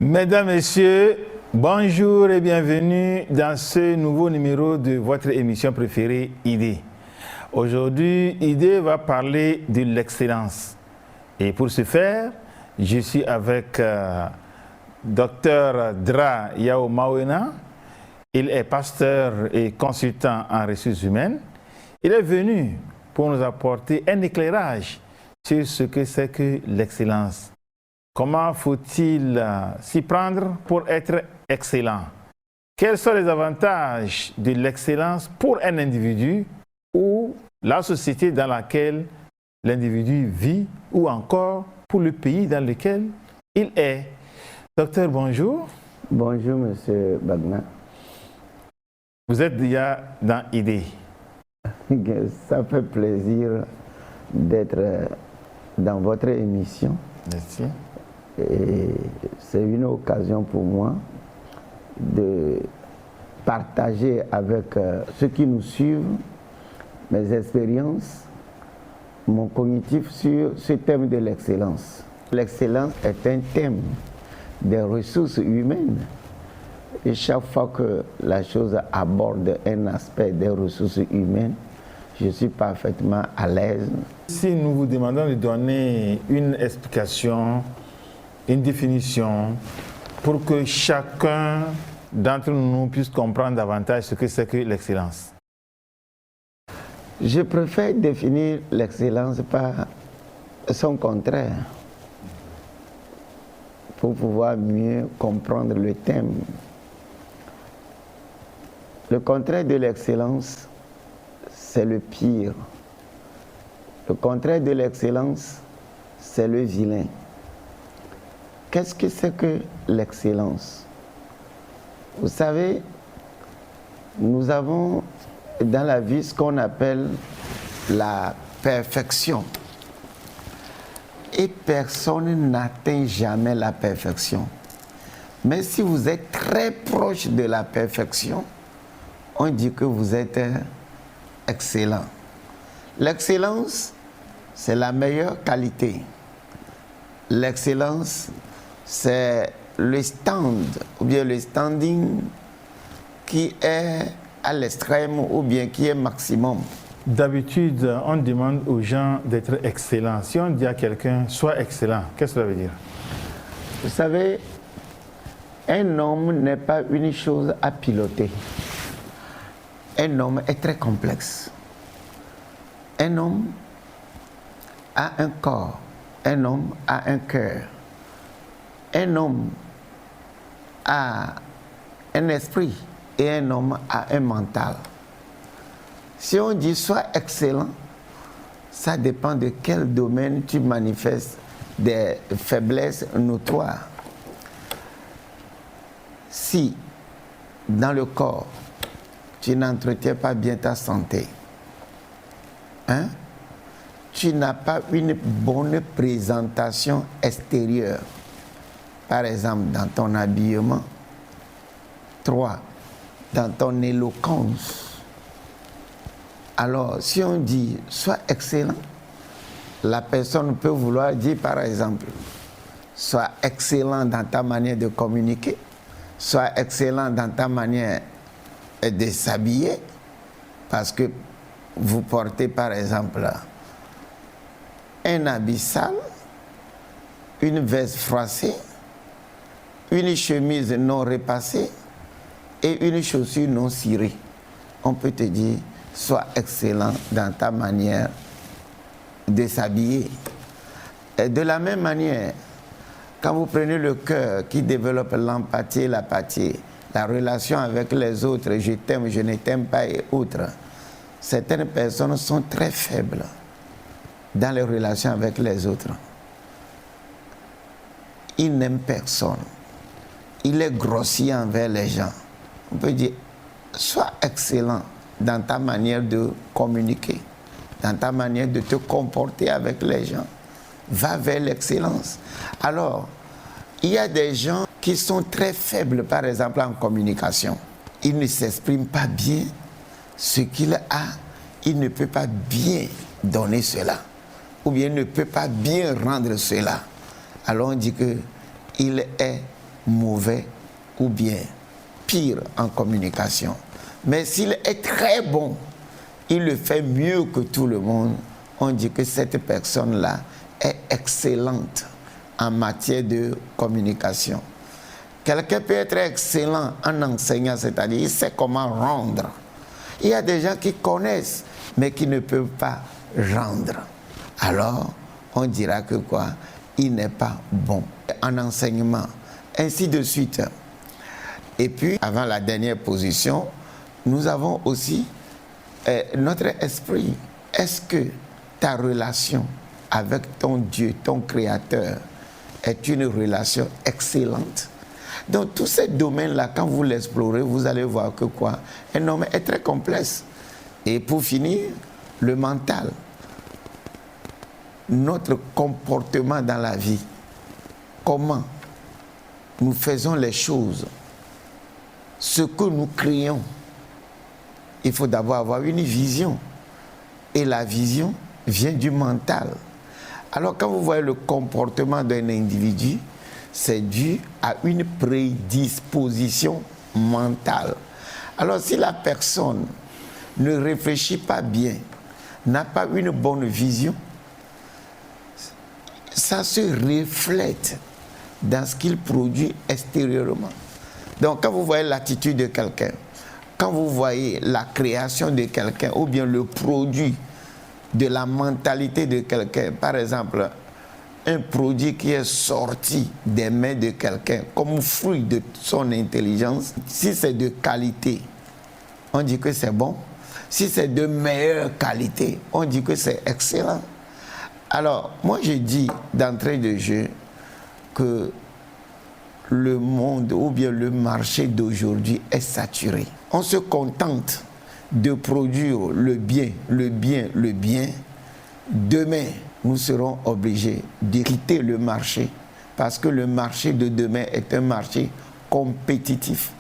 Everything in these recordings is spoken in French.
Mesdames, Messieurs, bonjour et bienvenue dans ce nouveau numéro de votre émission préférée, Idée. Aujourd'hui, Idée va parler de l'excellence. Et pour ce faire, je suis avec Dr Dra Yao Mawena. Il est pasteur et consultant en ressources humaines. Il est venu pour nous apporter un éclairage sur ce que c'est que l'excellence. Comment faut-il s'y prendre pour être excellent? Quels sont les avantages de l'excellence pour un individu ou la société dans laquelle l'individu vit ou encore pour le pays dans lequel il est? Docteur, bonjour. Bonjour, monsieur Bagna. Vous êtes déjà dans Idée. Ça fait plaisir d'être dans votre émission. Merci. Et c'est une occasion pour moi de partager avec ceux qui nous suivent mes expériences, mon cognitif sur ce thème de l'excellence. L'excellence est un thème des ressources humaines. Et chaque fois que la chose aborde un aspect des ressources humaines, je suis parfaitement à l'aise. Si nous vous demandons de donner une explication, une définition, pour que chacun d'entre nous puisse comprendre davantage ce que c'est que l'excellence. Je préfère définir l'excellence par son contraire, pour pouvoir mieux comprendre le thème. Le contraire de l'excellence, c'est le pire. Le contraire de l'excellence, c'est le vilain. Qu'est-ce que c'est que l'excellence? Vous savez, nous avons dans la vie ce qu'on appelle la perfection. Et personne n'atteint jamais la perfection. Mais si vous êtes très proche de la perfection, on dit que vous êtes excellent. L'excellence, c'est la meilleure qualité. L'excellence, c'est le stand ou bien le standing qui est à l'extrême ou bien qui est maximum. D'habitude, on demande aux gens d'être excellents. Si on dit à quelqu'un, sois excellent, qu'est-ce que ça veut dire? Vous savez, un homme n'est pas une chose à piloter. Un homme est très complexe. Un homme a un corps. Un homme a un cœur. Un homme a un esprit et un homme a un mental. Si on dit sois excellent, ça dépend de quel domaine tu manifestes des faiblesses notoires. Si dans le corps, tu n'entretiens pas bien ta santé, tu n'as pas une bonne présentation extérieure, par exemple dans ton habillement. 3, dans ton éloquence. Alors, si on dit sois excellent, la personne peut vouloir dire par exemple, sois excellent dans ta manière de communiquer, sois excellent dans ta manière de s'habiller, parce que vous portez par exemple un habit sale, une veste froissée, une chemise non repassée et une chaussure non cirée. On peut te dire, sois excellent dans ta manière de s'habiller. Et de la même manière, quand vous prenez le cœur qui développe l'empathie et l'apathie, la relation avec les autres, je t'aime, je ne t'aime pas et autres, certaines personnes sont très faibles dans les relations avec les autres. Il n'aime personne. Il est grossier envers les gens. On peut dire, sois excellent dans ta manière de communiquer, dans ta manière de te comporter avec les gens. Va vers l'excellence. Alors, il y a des gens qui sont très faibles, par exemple, en communication. Ils ne s'expriment pas bien ce qu'il a, il ne peut pas bien donner cela, ou bien ne peut pas bien rendre cela. Alors on dit qu'il est mauvais ou bien pire en communication. Mais s'il est très bon, il le fait mieux que tout le monde, on dit que cette personne-là est excellente en matière de communication. Quelqu'un peut être excellent en enseignant, c'est-à-dire il sait comment rendre. Il y a des gens qui connaissent, mais qui ne peuvent pas rendre. Alors, on dira que quoi? Il n'est pas bon en enseignement, ainsi de suite. Et puis, avant la dernière position, nous avons aussi notre esprit. Est-ce que ta relation avec ton Dieu, ton Créateur, est une relation excellente? Dans tous ces domaines-là, quand vous l'explorez, vous allez voir que quoi? Un homme est très complexe. Et pour finir, le mental. Notre comportement dans la vie. Comment nous faisons les choses. Ce que nous créons. Il faut d'abord avoir une vision. Et la vision vient du mental. Alors quand vous voyez le comportement d'un individu, c'est dû à une prédisposition mentale. Alors si la personne ne réfléchit pas bien, n'a pas une bonne vision, ça se reflète dans ce qu'il produit extérieurement. Donc quand vous voyez l'attitude de quelqu'un, quand vous voyez la création de quelqu'un ou bien le produit de la mentalité de quelqu'un, par exemple, un produit qui est sorti des mains de quelqu'un comme fruit de son intelligence, si c'est de qualité, on dit que c'est bon. Si c'est de meilleure qualité, on dit que c'est excellent. Alors, moi je dis d'entrée de jeu que le monde ou bien le marché d'aujourd'hui est saturé. On se contente de produire le bien, le bien, le bien. Demain, nous serons obligés de quitter le marché parce que le marché de demain est un marché compétitif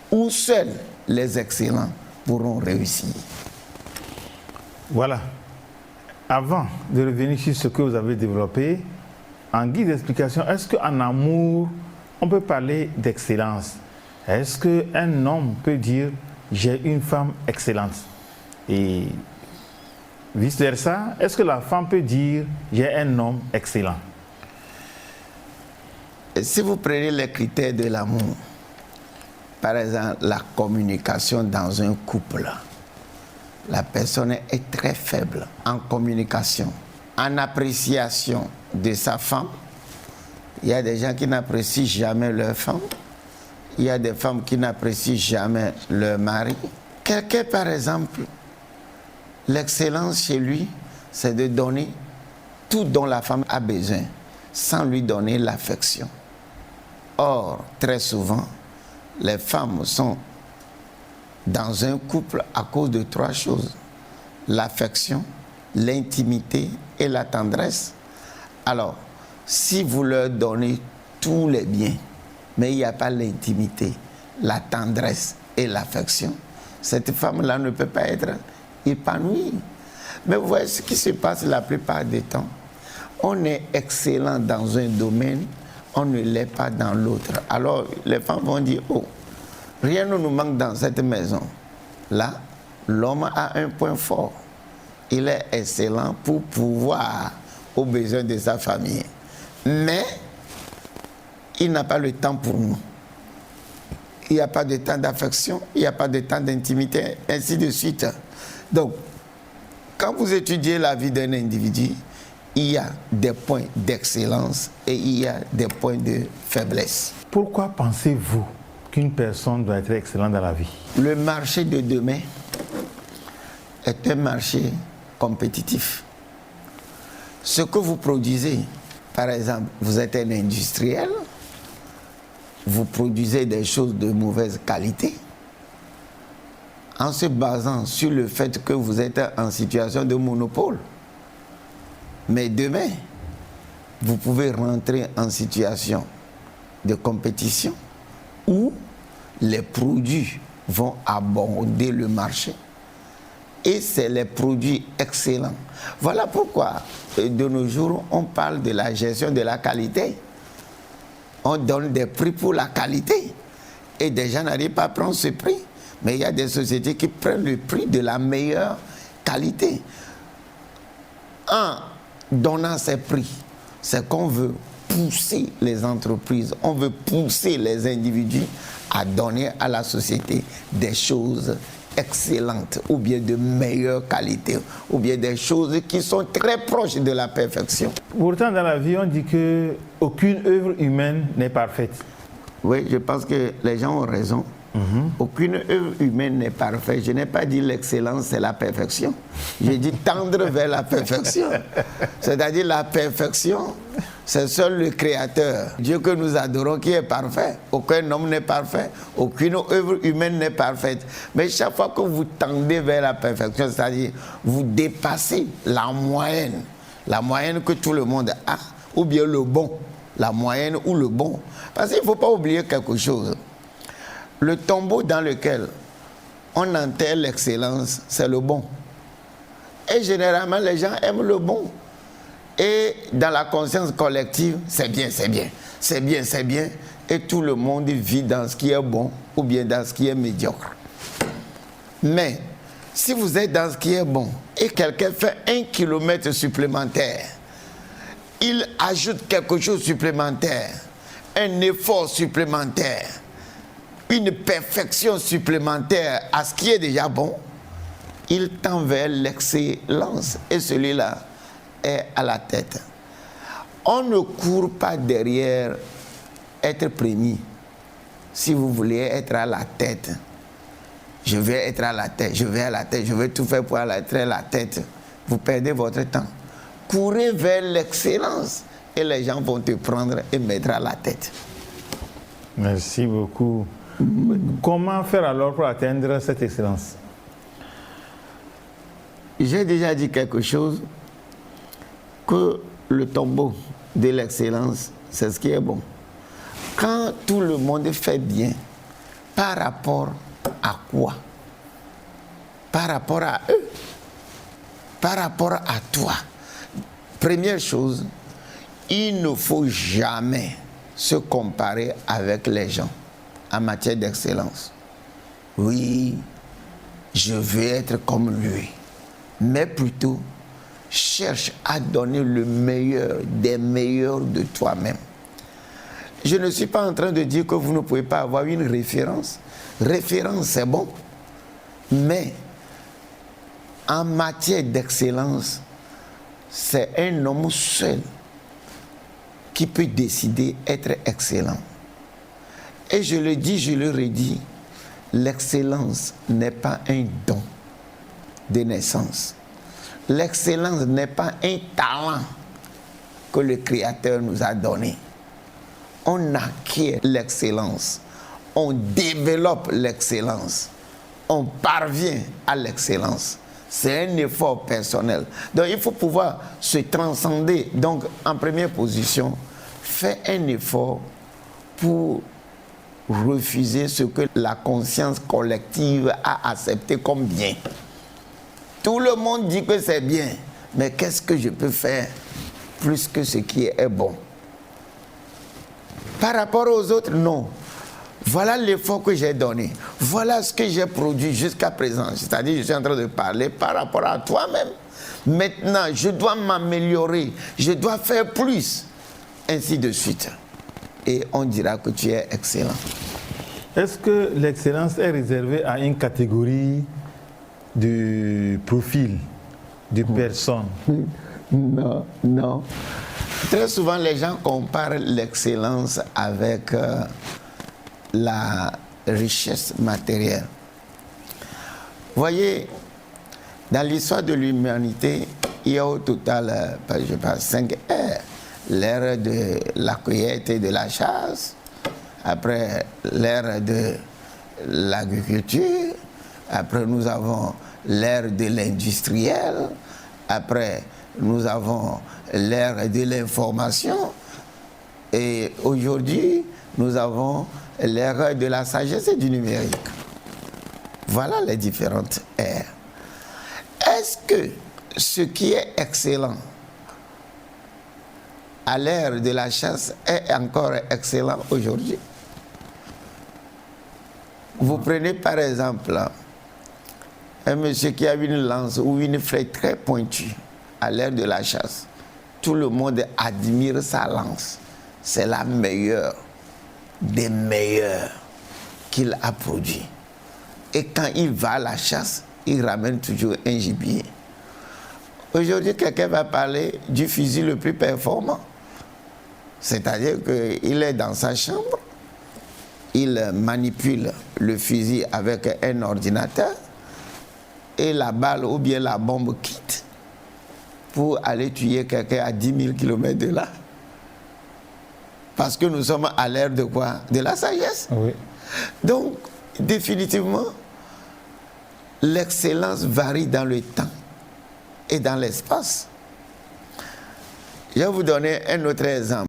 où seuls les excellents pourront réussir. Voilà. Avant de revenir sur ce que vous avez développé, en guise d'explication, est-ce qu'en amour, on peut parler d'excellence? Est-ce qu'un homme peut dire « j'ai une femme excellente » et vice-versa, est-ce que la femme peut dire « j'ai un homme excellent » ? Si vous prenez les critères de l'amour, par exemple la communication dans un couple, la personne est très faible en communication, en appréciation de sa femme. Il y a des gens qui n'apprécient jamais leur femme. Il y a des femmes qui n'apprécient jamais leur mari. Quelqu'un, par exemple, l'excellence chez lui, c'est de donner tout dont la femme a besoin, sans lui donner l'affection. Or, très souvent, les femmes sont dans un couple à cause de trois choses: l'affection, l'intimité et la tendresse. Alors, si vous leur donnez tous les biens, mais il n'y a pas l'intimité, la tendresse et l'affection, cette femme-là ne peut pas être épanouie. Mais vous voyez ce qui se passe la plupart du temps. On est excellent dans un domaine, on ne l'est pas dans l'autre. Alors les femmes vont dire, oh, rien ne nous manque dans cette maison. Là, l'homme a un point fort. Il est excellent pour pouvoir aux besoins de sa famille. Mais il n'a pas le temps pour nous. Il n'y a pas de temps d'affection, il n'y a pas de temps d'intimité, ainsi de suite. Donc, quand vous étudiez la vie d'un individu, il y a des points d'excellence et il y a des points de faiblesse. Pourquoi pensez-vous qu'une personne doit être excellente dans la vie? Le marché de demain est un marché compétitif. Ce que vous produisez, par exemple, vous êtes un industriel, vous produisez des choses de mauvaise qualité en se basant sur le fait que vous êtes en situation de monopole. Mais demain, vous pouvez rentrer en situation de compétition où les produits vont aborder le marché. Et c'est les produits excellents. Voilà pourquoi, de nos jours, on parle de la gestion de la qualité. On donne des prix pour la qualité. Et des gens n'arrivent pas à prendre ce prix. Mais il y a des sociétés qui prennent le prix de la meilleure qualité. En donnant ces prix, c'est qu'on veut pousser les entreprises, on veut pousser les individus à donner à la société des choses excellentes, ou bien de meilleure qualité, ou bien des choses qui sont très proches de la perfection. Pourtant, dans la vie, on dit qu'aucune œuvre humaine n'est parfaite. Oui, je pense que les gens ont raison. Aucune œuvre humaine n'est parfaite. Je n'ai pas dit l'excellence, c'est la perfection. J'ai dit tendre vers la perfection. C'est-à-dire la perfection, c'est seul le Créateur, Dieu que nous adorons, qui est parfait. Aucun homme n'est parfait. Aucune œuvre humaine n'est parfaite. Mais chaque fois que vous tendez vers la perfection, c'est-à-dire vous dépassez la moyenne que tout le monde a, ou bien le bon, la moyenne ou le bon. Parce qu'il ne faut pas oublier quelque chose. Le tombeau dans lequel on enterre l'excellence, c'est le bon. Et généralement, les gens aiment le bon. Et dans la conscience collective, c'est bien, c'est bien, c'est bien, c'est bien. Et tout le monde vit dans ce qui est bon ou bien dans ce qui est médiocre. Mais si vous êtes dans ce qui est bon et quelqu'un fait 1 kilomètre supplémentaire, il ajoute quelque chose de supplémentaire, un effort supplémentaire, une perfection supplémentaire à ce qui est déjà bon, il tend vers l'excellence. Et celui-là est à la tête. On ne court pas derrière être premier. Si vous voulez être à la tête, je vais être à la tête, je vais à la tête, je vais tout faire pour être à la tête. Vous perdez votre temps. Courez vers l'excellence et les gens vont te prendre et mettre à la tête. Merci beaucoup. Comment faire alors pour atteindre cette excellence? J'ai déjà dit quelque chose, que le tombeau de l'excellence, c'est ce qui est bon. Quand tout le monde fait bien, par rapport à quoi? Par rapport à eux, par rapport à toi. Première chose, il ne faut jamais se comparer avec les gens en matière d'excellence. Oui, je veux être comme lui, mais plutôt cherche à donner le meilleur des meilleurs de toi-même. Je ne suis pas en train de dire que vous ne pouvez pas avoir une référence. Référence, c'est bon, mais en matière d'excellence, c'est un homme seul qui peut décider être excellent. Et je le dis, je le redis, l'excellence n'est pas un don de naissance. L'excellence n'est pas un talent que le Créateur nous a donné. On acquiert l'excellence, on développe l'excellence, on parvient à l'excellence. C'est un effort personnel. Donc il faut pouvoir se transcender. Donc en première position, faire un effort pour refuser ce que la conscience collective a accepté comme bien. Tout le monde dit que c'est bien, mais qu'est-ce que je peux faire plus que ce qui est bon? Par rapport aux autres, non. Voilà l'effort que j'ai donné. Voilà ce que j'ai produit jusqu'à présent. C'est-à-dire, je suis en train de parler par rapport à toi-même. Maintenant, je dois m'améliorer. Je dois faire plus. Ainsi de suite. Et on dira que tu es excellent. Est-ce que l'excellence est réservée à une catégorie de profil, de personnes? Non, non. Très souvent, les gens comparent l'excellence avec la richesse matérielle. Voyez, dans l'histoire de l'humanité, il y a au total, je pense, 5 ères. L'ère de la cueillette et de la chasse, après l'ère de l'agriculture, après nous avons l'ère de l'industriel, après nous avons l'ère de l'information, et aujourd'hui nous avons l'ère de la sagesse et du numérique. Voilà les différentes ères. Est-ce que ce qui est excellent à l'ère de la chasse est encore excellent aujourd'hui. Vous prenez par exemple un monsieur qui a une lance ou une flèche très pointue à l'ère de la chasse. Tout le monde admire sa lance. C'est la meilleure des meilleures qu'il a produit. Et quand il va à la chasse, il ramène toujours un gibier. Aujourd'hui, quelqu'un va parler du fusil le plus performant. C'est-à-dire qu'il est dans sa chambre, il manipule le fusil avec un ordinateur et la balle ou bien la bombe quitte pour aller tuer quelqu'un à 10 000 km de là. Parce que nous sommes à l'ère de quoi? De la sagesse. Oui. Donc, définitivement, l'excellence varie dans le temps et dans l'espace. Je vais vous donner un autre exemple.